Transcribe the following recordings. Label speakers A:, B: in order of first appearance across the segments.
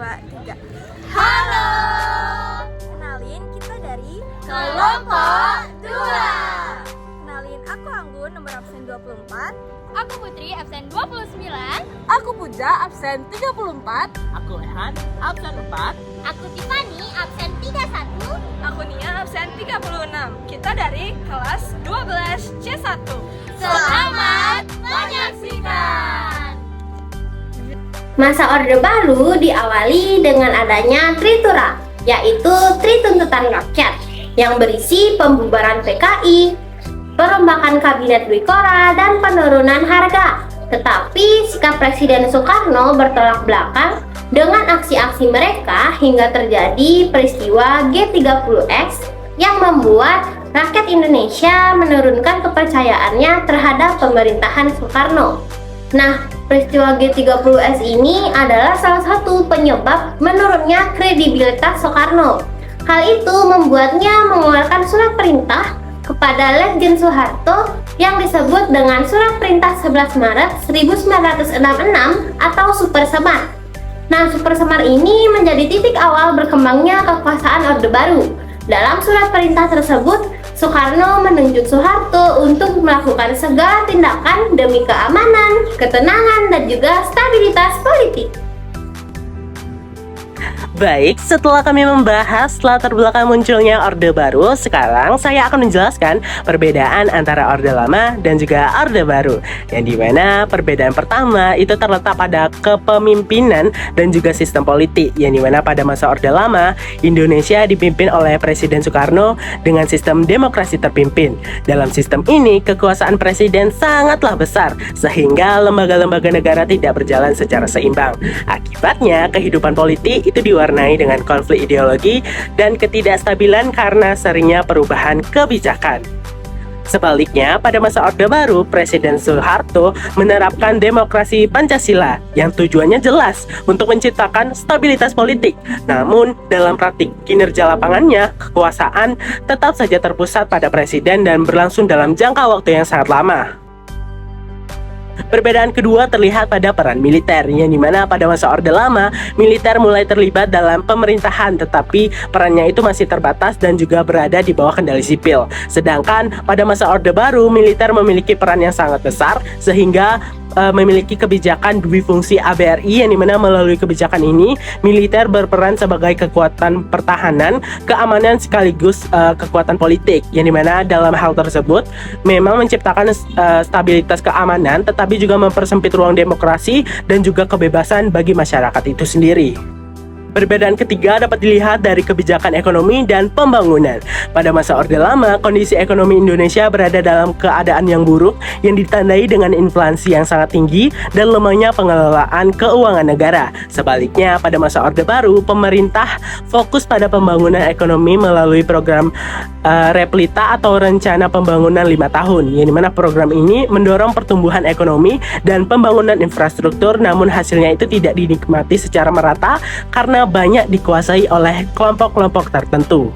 A: 2, 3.
B: Halo,
A: Kenalin, kita dari
B: kelompok 2.
A: Kenalin, aku Anggun, nomor absen 24.
B: Aku Putri, absen 29.
C: Aku Puja, absen 34.
D: Aku Rehan, absen 4.
B: Aku Tiffany, absen 31.
A: Aku Nia, absen 36. Kita dari kelas 12 C1.
B: Selamat menyaksikan.
E: Masa Orde Baru diawali dengan adanya Tritura, yaitu Tri Tuntutan Rakyat, yang berisi pembubaran PKI, perombakan Kabinet Dwi Kora, dan penurunan harga. Tetapi sikap Presiden Soekarno bertolak belakang dengan aksi-aksi mereka hingga terjadi peristiwa G30X yang membuat rakyat Indonesia menurunkan kepercayaannya terhadap pemerintahan Soekarno. Nah, peristiwa G30S ini adalah salah satu penyebab menurunnya kredibilitas Soekarno. Hal itu membuatnya mengeluarkan surat perintah kepada Letjen Soeharto yang disebut dengan Surat Perintah 11 Maret 1966 atau Super Semar. Nah, Super Semar ini menjadi titik awal berkembangnya kekuasaan Orde Baru. Dalam surat perintah tersebut, Soekarno menunjuk Soeharto untuk melakukan segala tindakan demi keamanan, ketenangan, dan juga stabilitas politik.
D: Baik, setelah kami membahas latar belakang munculnya Orde Baru, sekarang saya akan menjelaskan perbedaan antara Orde Lama dan juga Orde Baru. Yang dimana perbedaan pertama itu terletak pada kepemimpinan dan juga sistem politik. Yang dimana pada masa Orde Lama, Indonesia dipimpin oleh Presiden Soekarno dengan sistem demokrasi terpimpin. Dalam sistem ini, kekuasaan presiden sangatlah besar, sehingga lembaga-lembaga negara tidak berjalan secara seimbang. Akibatnya, kehidupan politik itu diwarnai dengan konflik ideologi dan ketidakstabilan karena seringnya perubahan kebijakan. Sebaliknya, pada masa Orde Baru, Presiden Soeharto menerapkan demokrasi Pancasila yang tujuannya jelas untuk menciptakan stabilitas politik. Namun, dalam praktik kinerja lapangannya, kekuasaan tetap saja terpusat pada presiden dan berlangsung dalam jangka waktu yang sangat lama. Perbedaan kedua terlihat pada peran militer, yang dimana pada masa Orde Lama, militer mulai terlibat dalam pemerintahan, tetapi perannya itu masih terbatas dan juga berada di bawah kendali sipil. Sedangkan pada masa Orde Baru, militer memiliki peran yang sangat besar, sehingga memiliki kebijakan dwifungsi ABRI, yang dimana melalui kebijakan ini militer berperan sebagai kekuatan pertahanan, keamanan sekaligus kekuatan politik, yang dimana dalam hal tersebut memang menciptakan stabilitas keamanan tetapi juga mempersempit ruang demokrasi dan juga kebebasan bagi masyarakat itu sendiri. Perbedaan ketiga dapat dilihat dari kebijakan ekonomi dan pembangunan. Pada masa Orde Lama, kondisi ekonomi Indonesia berada dalam keadaan yang buruk yang ditandai dengan inflasi yang sangat tinggi dan lemahnya pengelolaan keuangan negara. Sebaliknya, pada masa Orde Baru, pemerintah fokus pada pembangunan ekonomi melalui program Replita atau Rencana Pembangunan 5 Tahun, yang dimana program ini mendorong pertumbuhan ekonomi dan pembangunan infrastruktur, namun hasilnya itu tidak dinikmati secara merata karena banyak dikuasai oleh kelompok-kelompok tertentu.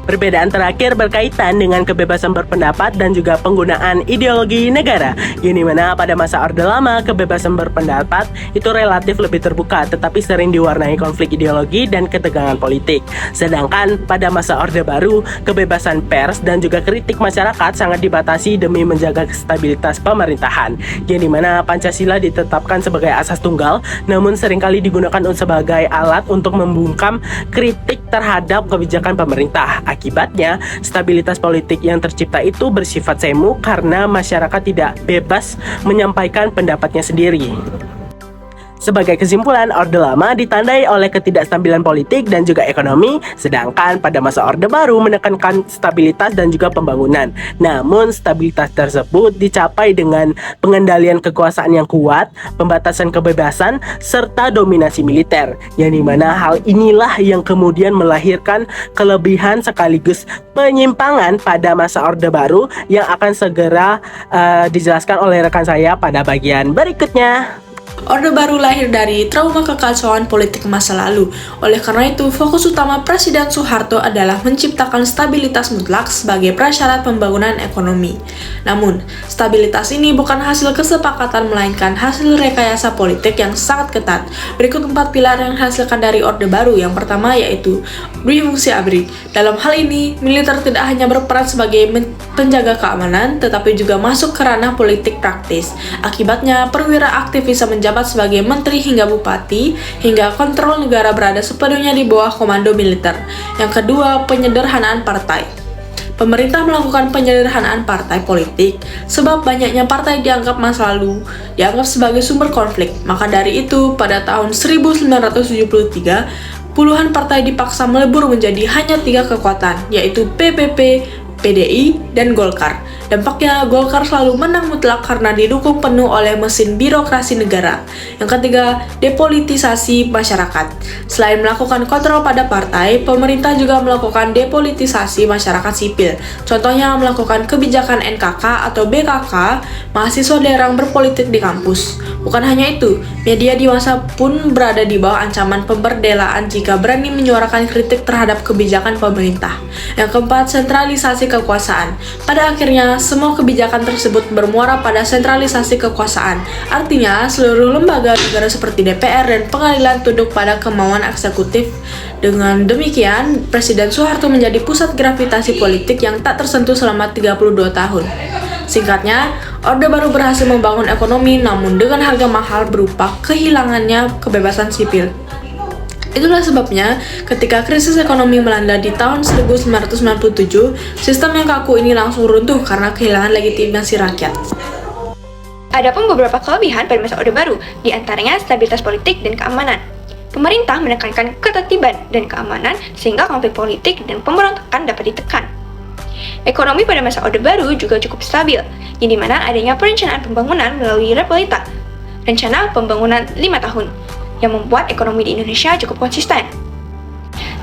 D: Perbedaan terakhir berkaitan dengan kebebasan berpendapat dan juga penggunaan ideologi negara, yang dimana pada masa Orde Lama kebebasan berpendapat itu relatif lebih terbuka tetapi sering diwarnai konflik ideologi dan ketegangan politik. Sedangkan pada masa Orde Baru, kebebasan pers dan juga kritik masyarakat sangat dibatasi demi menjaga stabilitas pemerintahan, yang dimana Pancasila ditetapkan sebagai asas tunggal namun seringkali digunakan sebagai alat untuk membungkam kritik terhadap kebijakan pemerintah. Akibatnya, stabilitas politik yang tercipta itu bersifat semu karena masyarakat tidak bebas menyampaikan pendapatnya sendiri. Sebagai kesimpulan, Orde Lama ditandai oleh ketidakstabilan politik dan juga ekonomi, sedangkan pada masa Orde Baru menekankan stabilitas dan juga pembangunan. Namun, stabilitas tersebut dicapai dengan pengendalian kekuasaan yang kuat, pembatasan kebebasan, serta dominasi militer, yang dimana hal inilah yang kemudian melahirkan kelebihan sekaligus penyimpangan pada masa Orde Baru yang akan segera dijelaskan oleh rekan saya pada bagian berikutnya.
F: Orde Baru lahir dari trauma kekacauan politik masa lalu. Oleh karena itu, fokus utama Presiden Soeharto adalah menciptakan stabilitas mutlak sebagai prasyarat pembangunan ekonomi. Namun, stabilitas ini bukan hasil kesepakatan melainkan hasil rekayasa politik yang sangat ketat. Berikut 4 pilar yang dihasilkan dari Orde Baru. Yang pertama yaitu berfungsi ABRI. Dalam hal ini, militer tidak hanya berperan sebagai penjaga keamanan, tetapi juga masuk ke ranah politik praktis. Akibatnya, perwira aktif bisa menjabat sebagai menteri hingga bupati, hingga kontrol negara berada sepenuhnya di bawah komando militer. Yang kedua, penyederhanaan partai. Pemerintah melakukan penyederhanaan partai politik sebab banyaknya partai dianggap masa lalu, dianggap sebagai sumber konflik. Maka dari itu, pada tahun 1973, puluhan partai dipaksa melebur menjadi hanya 3 kekuatan, yaitu PPP, PDI, dan Golkar. Dampaknya, Golkar selalu menang mutlak karena didukung penuh oleh mesin birokrasi negara. Yang ketiga, depolitisasi masyarakat. Selain melakukan kontrol pada partai, pemerintah juga melakukan depolitisasi masyarakat sipil. Contohnya melakukan kebijakan NKK atau BKK, mahasiswa dilarang berpolitik di kampus. Bukan hanya itu, media di masa pun berada di bawah ancaman pemberdelaan jika berani menyuarakan kritik terhadap kebijakan pemerintah. Yang keempat, sentralisasi kekuasaan. Pada akhirnya, semua kebijakan tersebut bermuara pada sentralisasi kekuasaan. Artinya, seluruh lembaga negara seperti DPR dan pengadilan tunduk pada kemauan eksekutif. Dengan demikian, Presiden Soeharto menjadi pusat gravitasi politik yang tak tersentuh selama 32 tahun. Singkatnya, Orde Baru berhasil membangun ekonomi namun dengan harga mahal berupa kehilangannya kebebasan sipil. Itulah sebabnya, ketika krisis ekonomi melanda di tahun 1997, sistem yang kaku ini langsung runtuh karena kehilangan legitimasi rakyat.
A: Adapun beberapa kelebihan pada masa Orde Baru, di antaranya stabilitas politik dan keamanan. Pemerintah menekankan ketertiban dan keamanan sehingga konflik politik dan pemberontakan dapat ditekan. Ekonomi pada masa Orde Baru juga cukup stabil, yang dimana adanya perencanaan pembangunan melalui Repelita, rencana pembangunan 5 tahun, yang membuat ekonomi di Indonesia cukup konsisten.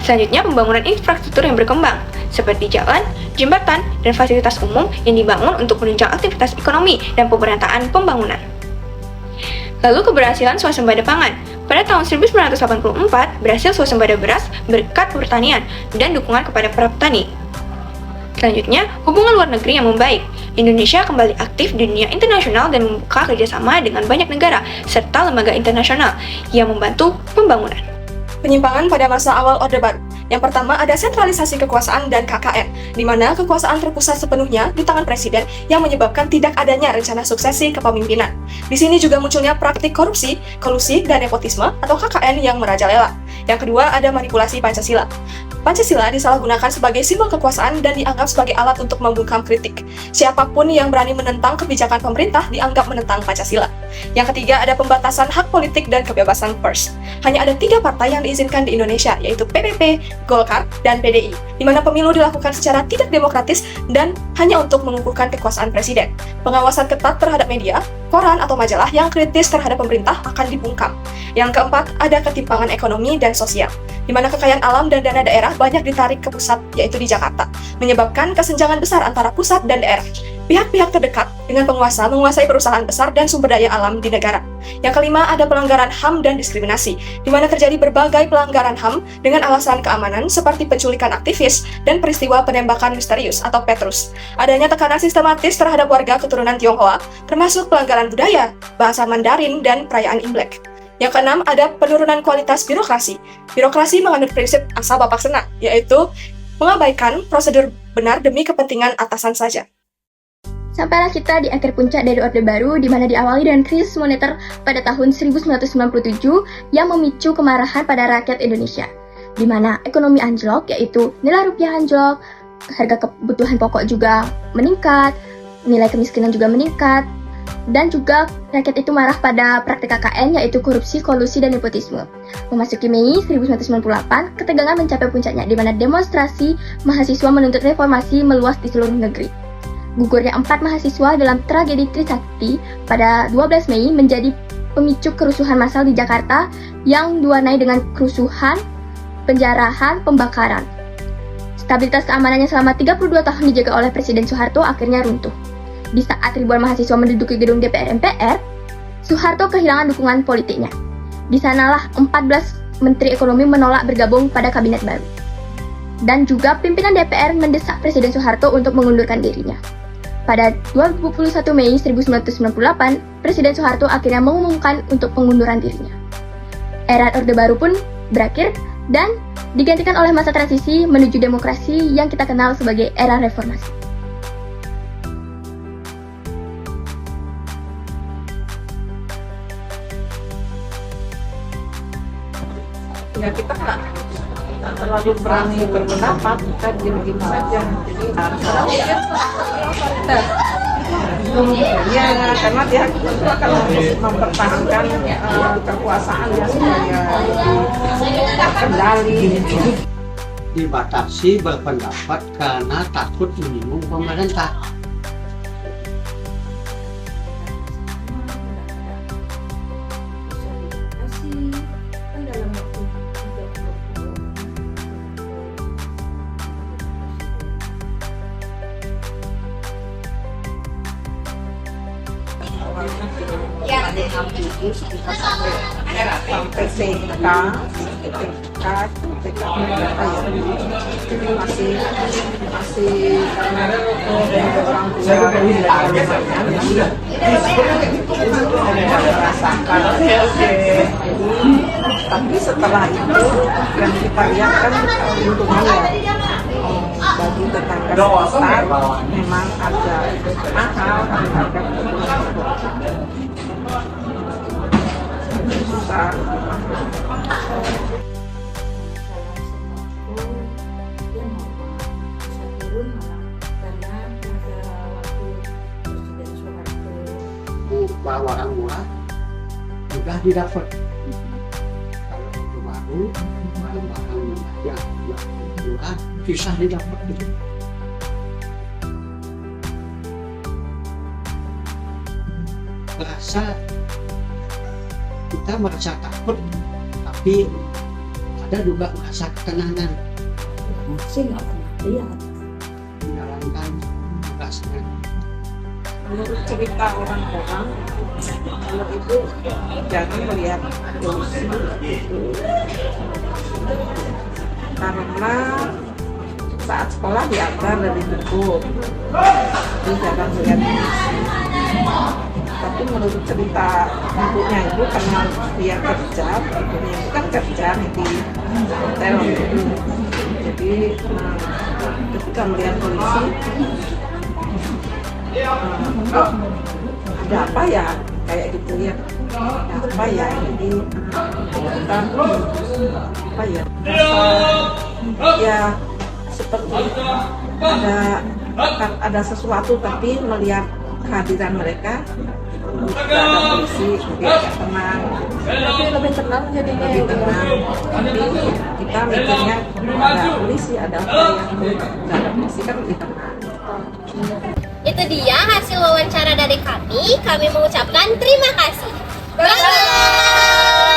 A: Selanjutnya, pembangunan infrastruktur yang berkembang, seperti jalan, jembatan, dan fasilitas umum yang dibangun untuk menunjang aktivitas ekonomi dan pemerataan pembangunan. Lalu keberhasilan swasembada pangan. Pada tahun 1984, berhasil swasembada beras berkat pertanian dan dukungan kepada para petani. Selanjutnya, hubungan luar negeri yang membaik. Indonesia kembali aktif di dunia internasional dan membuka kerjasama dengan banyak negara serta lembaga internasional yang membantu pembangunan.
G: Penyimpangan pada masa awal Orde Baru. Yang pertama ada sentralisasi kekuasaan dan KKN, di mana kekuasaan terpusat sepenuhnya di tangan presiden yang menyebabkan tidak adanya rencana suksesi kepemimpinan. Di sini juga munculnya praktik korupsi, kolusi, dan nepotisme atau KKN yang merajalela. Yang kedua ada manipulasi Pancasila. Pancasila disalahgunakan sebagai simbol kekuasaan dan dianggap sebagai alat untuk membungkam kritik. Siapapun yang berani menentang kebijakan pemerintah dianggap menentang Pancasila. Yang ketiga ada pembatasan hak politik dan kebebasan pers. Hanya ada 3 partai yang diizinkan di Indonesia, yaitu PPP, Golkar, dan PDI, di mana pemilu dilakukan secara tidak demokratis dan hanya untuk mengukuhkan kekuasaan presiden. Pengawasan ketat terhadap media, koran atau majalah yang kritis terhadap pemerintah akan dibungkam. Yang keempat, ada ketimpangan ekonomi dan sosial, di mana kekayaan alam dan dana daerah banyak ditarik ke pusat, yaitu di Jakarta, menyebabkan kesenjangan besar antara pusat dan daerah. Pihak-pihak terdekat dengan penguasa menguasai perusahaan besar dan sumber daya alam di negara. Yang kelima, ada pelanggaran HAM dan diskriminasi, di mana terjadi berbagai pelanggaran HAM dengan alasan keamanan seperti penculikan aktivis dan peristiwa penembakan misterius atau Petrus. Adanya tekanan sistematis terhadap warga keturunan Tionghoa, termasuk pelanggaran budaya, bahasa Mandarin, dan perayaan Imlek. Yang keenam, ada penurunan kualitas birokrasi. Birokrasi menganut prinsip asal bapak senang, yaitu mengabaikan prosedur benar demi kepentingan atasan saja.
H: Sampailah kita di akhir puncak dari Orde Baru, di mana diawali dengan krisis moneter pada tahun 1997 yang memicu kemarahan pada rakyat Indonesia, di mana ekonomi anjlok, yaitu nilai rupiah anjlok, harga kebutuhan pokok juga meningkat, nilai kemiskinan juga meningkat, dan juga rakyat itu marah pada praktik KKN, yaitu korupsi, kolusi, dan nepotisme. Memasuki Mei 1998, ketegangan mencapai puncaknya, di mana demonstrasi mahasiswa menuntut reformasi meluas di seluruh negeri. Gugurnya 4 mahasiswa dalam tragedi Trisakti pada 12 Mei menjadi pemicu kerusuhan massal di Jakarta yang diwarnai dengan kerusuhan, penjarahan, pembakaran. Stabilitas keamanannya selama 32 tahun dijaga oleh Presiden Soeharto akhirnya runtuh. Di saat ribuan mahasiswa menduduki gedung DPR MPR, Soeharto kehilangan dukungan politiknya. Di sanalah 14 Menteri Ekonomi menolak bergabung pada kabinet baru. Dan juga pimpinan DPR mendesak Presiden Soeharto untuk mengundurkan dirinya. Pada 21 Mei 1998, Presiden Soeharto akhirnya mengumumkan untuk pengunduran dirinya. Era Orde Baru pun berakhir dan digantikan oleh masa transisi menuju demokrasi yang kita kenal sebagai era reformasi.
I: Ya kita nggak terlalu berani berpendapat, kita diam-diam saja. Jadi otoriter. Ya, karena dia itu akan mempertahankan kekuasaannya supaya terkendali.
J: Dibatasi berpendapat karena takut menyinggung pemerintah.
I: Sampai TK, TK berapa ya? Jadi masih karena orang tua merasakan. Tapi setelah itu yang kita lihat kan lingkungannya bagi tetangga sekitar memang agak mahal, harga susah.
J: Barang murah mudah didapat. Kalau itu baru barang-barang yang murah susah didapat. Kita merasa takut, tapi ada juga merasa ketenangan.
C: Masih nggak pernah lihat.
J: Menjalankan tugasnya.
I: Menurut cerita orang-orang, kalau itu jangan melihat polisi itu karena saat sekolah diantar dari buku, jadi jangan melihat polisi. Tapi menurut cerita ibunya itu karena dia kerja, ibunya itu kan kerja di hotel gitu. Jadi ketika melihat polisi, ada apa ya kayak gitu ya, ada apa ya, jadi kita apa ya, ya seperti ada sesuatu, tapi melihat kehadiran mereka tidak ada polisi, jadi agak tenang. Tapi lebih tenang jadinya, lebih tenang. Tapi kita mikirnya ada polisi, ada apa yang tidak ada polisi kan lebih tenang.
E: Itu dia hasil wawancara dari kami. Kami mengucapkan terima kasih. Bye!